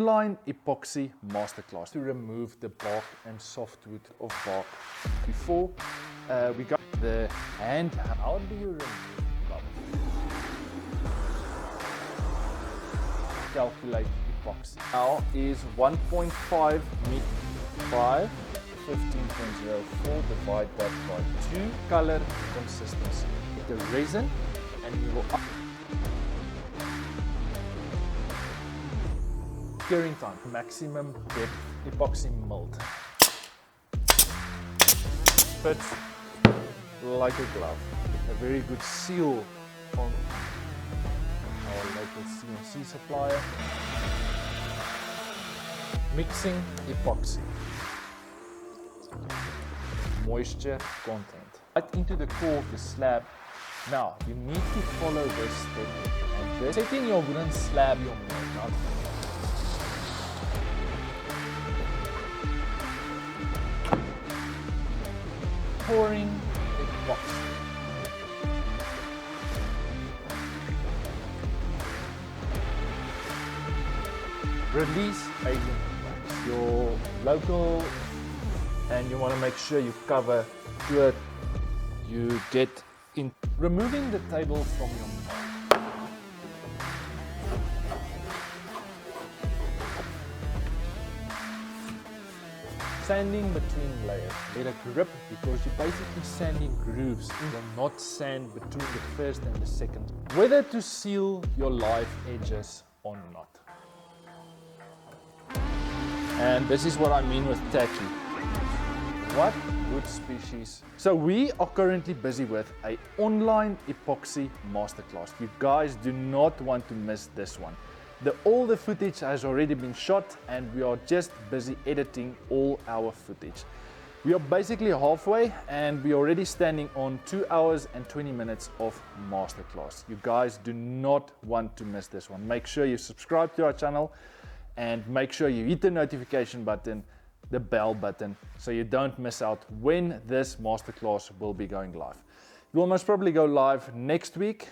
online epoxy masterclass to remove the bark and softwood of bark. Before we got the hand, how do you remove bubbles? Calculate epoxy. Now is 1.5 by 15.04, divide that by 2. Color consistency. The resin, and we will up curing time, maximum depth epoxy mold. Fits like a glove. A very good seal on our local CNC supplier. Mixing epoxy. Moisture content. Right into the core of the slab. Now, you need to follow this step. And this, setting your wooden slab, your mold. Pouring epoxy. Release agent wax. Your local, and you want to make sure you cover to it. You get in removing the table from your mold. Sanding between layers. Let it grip because you're basically sanding grooves. You will not sand between the first and the second. Whether to seal your live edges or not. And this is what I mean with tacky. What wood species? So we are currently busy with an online epoxy masterclass. You guys do not want to miss this one. All the footage has already been shot and we are just busy editing all our footage. We are basically halfway and we are already standing on 2 hours and 20 minutes of masterclass. You guys do not want to miss this one. Make sure you subscribe to our channel and make sure you hit the notification button, the bell button, so you don't miss out when this masterclass will be going live. It will most probably go live next week.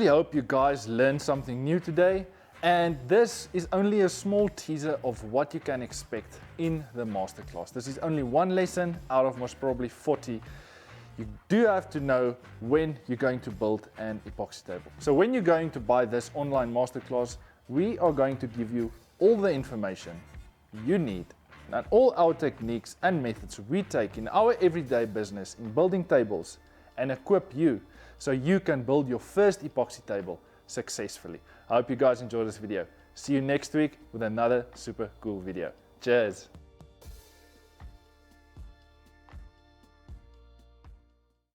really hope you guys learned something new today, and this is only a small teaser of what you can expect in the masterclass. This is only one lesson out of most probably 40. You do have to know when you're going to build an epoxy table. So when you're going to buy this online masterclass, we are going to give you all the information you need and all our techniques and methods we take in our everyday business in building tables and equip you so you can build your first epoxy table successfully. I hope you guys enjoyed this video. See you next week with another super cool video. Cheers!